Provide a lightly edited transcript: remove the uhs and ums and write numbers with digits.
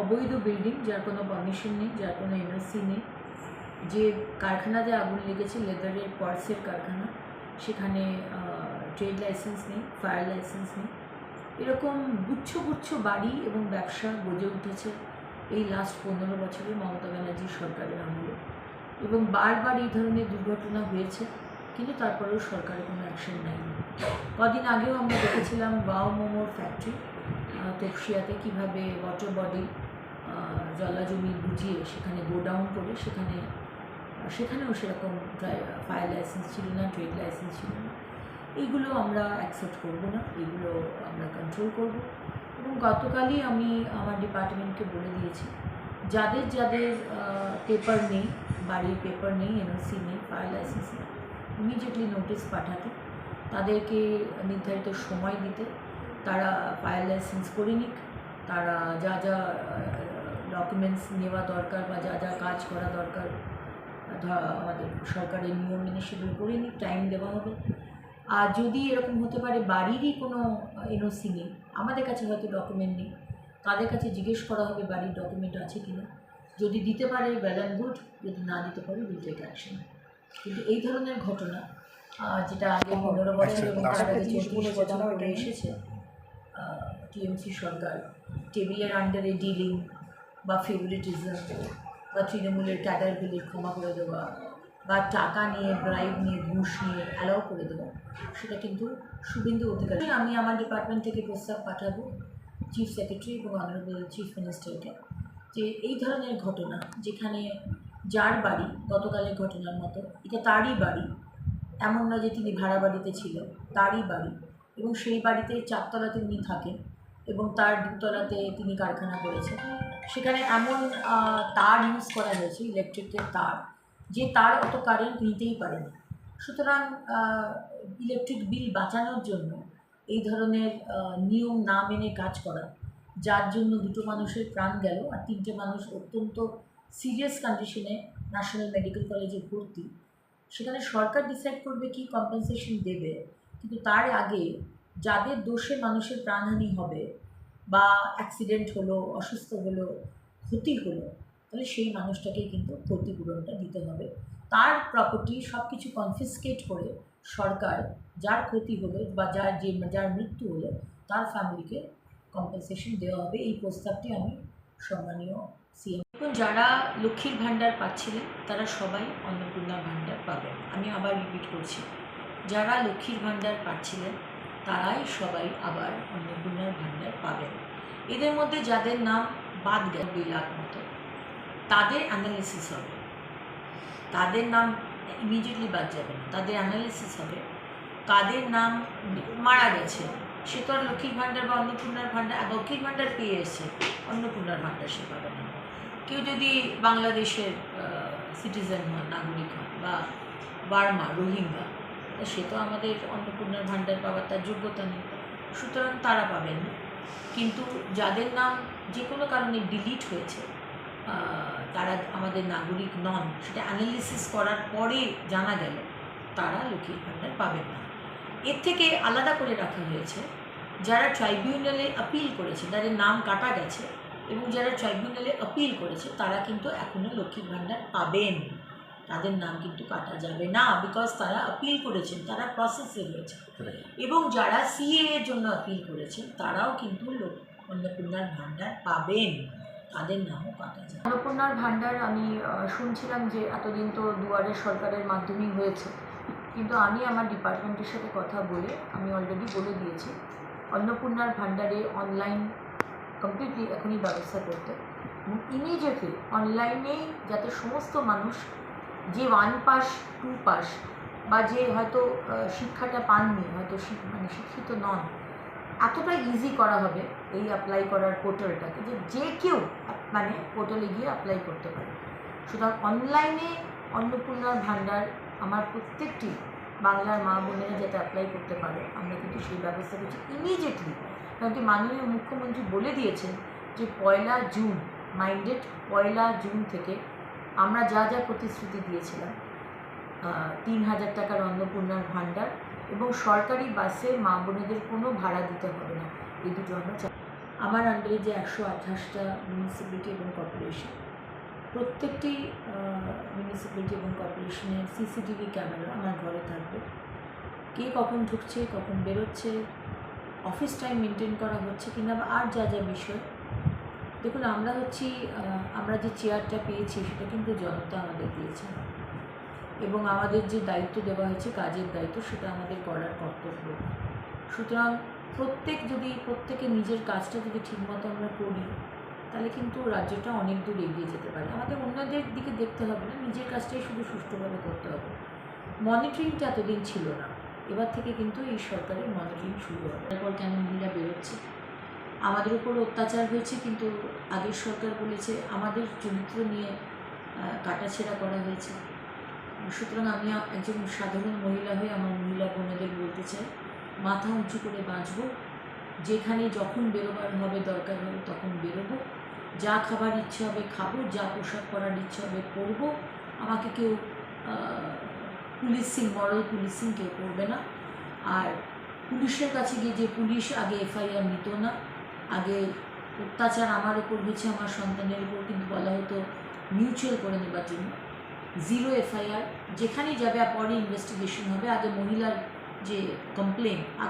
অবৈধ বিল্ডিং, যার কোনো পারমিশন নেই, যার কোনো এনওসি নেই, যে কারখানাতে আগুন লেগেছে লেদারের পার্টসের কারখানা, সেখানে ট্রেড লাইসেন্স নেই, ফায়ার লাইসেন্স নেই, এরকম গুচ্ছ গুচ্ছ বাড়ি এবং ব্যবসা গজে উঠেছে এই লাস্ট 15 বছরে মমতা ব্যানার্জি সরকারের আমলে। এবং বারবার এই ধরনের দুর্ঘটনা হয়েছে, কিন্তু তারপরেও সরকারের কোনো অ্যাকশন নেয়নি। কদিন আগেও আমরা দেখেছিলাম ওয়াও মোমোর ফ্যাক্টরি তপসিয়াতে কীভাবে ওয়াটার বডি জলা জমি বুঝিয়ে সেখানে গোডাউন করে সেখানেও সেরকম ফায়ার লাইসেন্স ছিল না, ট্রেড লাইসেন্স ছিল না। এইগুলো আমরা অ্যাকসেপ্ট করব না, এগুলো আমরা কন্ট্রোল করব। এবং গতকালই আমি আমার ডিপার্টমেন্টকে বলে দিয়েছি, যাদের যাদের পেপার নেই, বাড়ির পেপার নেই, এনওসি নেই, ফায়ার লাইসেন্স নেই, ইমিডিয়েটলি নোটিশ পাঠাতে, তাদেরকে নির্ধারিত সময় দিতে, তারা ফায়ার লাইসেন্স করে নিক, তারা যা যা ডকুমেন্টস নেওয়া দরকার বা যা যা কাজ করা দরকার আমাদের সরকারের নিয়ম মেনে সেগুলো করে নিক, টাইম দেওয়া হবে। আর যদি এরকম হতে পারে বাড়িরই কোনো এনওসি নেই, আমাদের কাছে হয়তো ডকুমেন্ট নেই, তাদের কাছে জিজ্ঞেস করা হবে বাড়ির ডকুমেন্ট আছে কি না। যদি দিতে পারে ওয়েল অ্যান্ড গুড, যদি না দিতে পারে উইল টেক অ্যাকশন। কিন্তু এই ধরনের ঘটনা যেটা আগে 15 বছর এবং তার আগে 34 বছর ধরে এসেছে, টিএমসি সরকার টেবিলের আন্ডারে ডিলিং বা ফেভারিটিজম বা তৃণমূলের ক্যাডারগুলির ক্ষমা করে দেওয়া বা টাকা নিয়ে, ব্রাইব নিয়ে, ঘুষ নিয়ে অ্যালাউ করে দেওয়া, সেটা কিন্তু শুভেন্দু অধিকারী। আমি আমার ডিপার্টমেন্ট থেকে প্রস্তাব পাঠাবো চিফ সেক্রেটারি এবং অনারেবল চিফ মিনিস্টারকে, যে এই ধরনের ঘটনা, যেখানে যার বাড়ি গতকালের ঘটনার মতো, এটা তারই বাড়ি, এমন না যে তিনি ভাড়া বাড়িতে ছিলেন, তারই বাড়ি, এবং সেই বাড়িতে 4 তলাতে উনি থাকেন এবং তার 2 তলাতে তিনি কারখানা করেছেন, সেখানে এমন তার ইউজ করা হয়েছে, ইলেকট্রিকের তার, যে তার অত কারেন্ট নিতেই পারে না। সুতরাং ইলেকট্রিক বিল বাঁচানোর জন্য এই ধরনের নিয়ম না মেনে কাজ করা, যার জন্য 2টো মানুষের প্রাণ গেল আর 3টে মানুষ অত্যন্ত সিরিয়াস কন্ডিশনে ন্যাশনাল মেডিকেল কলেজে ভর্তি। সেখানে সরকার ডিসাইড করবে কি কম্পেনসেশন দেবে, কিন্তু তার আগে যাদের দোষে মানুষের প্রাণহানি হবে বা অ্যাক্সিডেন্ট হলো, অসুস্থ হলো, ক্ষতি হলো, তাহলে সেই মানুষটাকে কিন্তু ক্ষতিপূরণটা দিতে হবে। তার প্রপার্টি সব কিছু কনফিসকেট করে সরকার যার ক্ষতি হলো বা যার মৃত্যু হলো তার ফ্যামিলিকে কম্পেনসেশন দেওয়া হবে। এই প্রস্তাবটি আমি সম্মানীয় সিএম। যারা লক্ষ্মীর ভাণ্ডার পাচ্ছিলেন তারা সবাই অন্নপূর্ণা ভাণ্ডার পাবেন। আমি আবার রিপিট করছি, যারা লক্ষ্মীর ভাণ্ডার পাচ্ছিলেন তারাই সবাই আবার অন্নপূর্ণার ভাণ্ডার পাবেন। এদের মধ্যে যাদের নাম বাদ গেল 2 লাখ মতো, তাদের অ্যানালিসিস হবে, তাদের নাম ইমিডিয়েটলি বাদ যাবে না, তাদের অ্যানালিসিস হবে, কাদের নাম মারা গেছে, সে তো আর লক্ষ্মীর ভাণ্ডার বা অন্নপূর্ণার ভাণ্ডার, লক্ষ্মীর ভাণ্ডার পেয়ে এসছে, অন্নপূর্ণার ভাণ্ডার সে পাবে না। কেউ যদি বাংলাদেশের সিটিজেন হন, নাগরিক হন, বা বার্মা, রোহিঙ্গা, সে তো আমাদের অন্নপূর্ণার ভাণ্ডার পাওয়ার তার যোগ্যতা নেই, সুতরাং তারা পাবেন না। কিন্তু যাদের নাম যে কোনো কারণে ডিলিট হয়েছে, তারা আমাদের নাগরিক নন, সেটা অ্যানালিসিস করার পরে জানা গেল, তারা লক্ষ্মীর ভাণ্ডার পাবেন না। এর থেকে আলাদা করে রাখা হয়েছে যারা ট্রাইব্যুনালে আপিল করেছে, যাদের নাম কাটা গেছে এবং যারা ট্রাইব্যুনালে আপিল করেছে, তারা কিন্তু এখনও লক্ষ্মীর ভাণ্ডার পাবেন, তাদের নাম কিন্তু কাটা যাবে না, বিকজ তারা আপিল করেছেন, তারা প্রসেসে রয়েছে। এবং যারা সিএ এর জন্য আপিল করেছেন তারাও কিন্তু অন্নপূর্ণার ভাণ্ডার পাবেন, তাদের নামও কাটা যাবে। অন্নপূর্ণার ভাণ্ডার আমি শুনছিলাম যে এতদিন তো দুয়ারে সরকারের মাধ্যমেই হয়েছে, কিন্তু আমি আমার ডিপার্টমেন্টের সাথে কথা বলে আমি অলরেডি বলে দিয়েছি অন্নপূর্ণার ভাণ্ডারে অনলাইন কমপ্লিটলি এখনই ব্যবস্থা করতে, ইমিডিয়েটলি অনলাইনেই যাতে সমস্ত মানুষ যে 1 পাস 2 পাস বা যে হয়তো শিক্ষাটা পাননি, হয়তো শিক্ষিত নন, এতটা ইজি করা হবে এই অ্যাপ্লাই করার পোর্টালটাকে, যে কেউ পোর্টালে গিয়ে অ্যাপ্লাই করতে পারে। সুতরাং অনলাইনে অন্নপূর্ণার ভাণ্ডার আমার প্রত্যেকটি বাংলার মা বোনেরা যাতে অ্যাপ্লাই করতে পারে, আমরা কিন্তু সেই ব্যবস্থা করছি ইমিডিয়েটলি। কারণ কি মাননীয় মুখ্যমন্ত্রী বলে দিয়েছেন যে 1 জুন, মাইন্ডেড 1 জুন থেকে আমরা যা যা প্রতিশ্রুতি দিয়েছিলাম, 3000 টাকার অন্নপূর্ণার ভাণ্ডার এবং সরকারি বাসে মা বোনেদের কোনো ভাড়া দিতে হবে না, এই দুটো আমরা আমার আন্ডারে যে 128টা মিউনিসিপ্যালিটি এবং কর্পোরেশন, প্রত্যেকটি মিউনিসিপ্যালিটি এবং কর্পোরেশনের সিসিটিভি ক্যামেরা আমার ঘরে থাকবে। কে কখন ঢুকছে, কখন বেরোচ্ছে, অফিস টাইম মেনটেন করা হচ্ছে কিনা, বা আর যা যা বিষয়। দেখুন, আমরা যে চেয়ারটা পেয়েছি সেটা কিন্তু জনতা আমাদের দিয়েছে, এবং আমাদের যে দায়িত্ব দেওয়া হয়েছে, কাজের দায়িত্ব, সেটা আমাদের করার কর্তব্য। সুতরাং প্রত্যেকে নিজের কাজটা যদি ঠিকমতো আমরা করি, তাহলে কিন্তু রাজ্যটা অনেক দূর এগিয়ে যেতে পারে। আমাদের অন্যদের দিকে দেখতে হবে না, নিজের কাজটাই শুধু সুষ্ঠুভাবে করতে হবে। মনিটরিংটা এতদিন ছিল না, এবার থেকে কিন্তু এই সরকারের মনিটরিং শুরু হবে। তারপর কেন মহিলা বেরোচ্ছে, আমাদের উপর অত্যাচার হয়েছে, কিন্তু আগের সরকার বলেছে আমাদের চরিত্র নিয়ে কাটাছেঁড়া করা হয়েছে। সুতরাং আমি একজন সাধারণ মহিলা হয়ে আমার মহিলা বোনেদের বলতে চাই, মাথা উঁচু করে বাঁচব, যেখানে যখন বেরোবার হবে, দরকার হবে, তখন বেরোবো। যা খাবার ইচ্ছে হবে খাবো, যা পোশাক পরার ইচ্ছে হবে পরবো। আমাকে কেউ মরাল পুলিশিং কেউ করবে না। আর পুলিশের কাছে গিয়ে যে পুলিশ আগে এফআইআর নিত না, আগে অত্যাচার আমার ওপর হয়েছে, আমার সন্তানের উপর, কিন্তু বলা হতো মিউচুয়াল করে নেবার জন্য, 0 এফআইআর, যেখানেই যাবে পরে ইনভেস্টিগেশন হবে। আগে মহিলার যে কমপ্লেন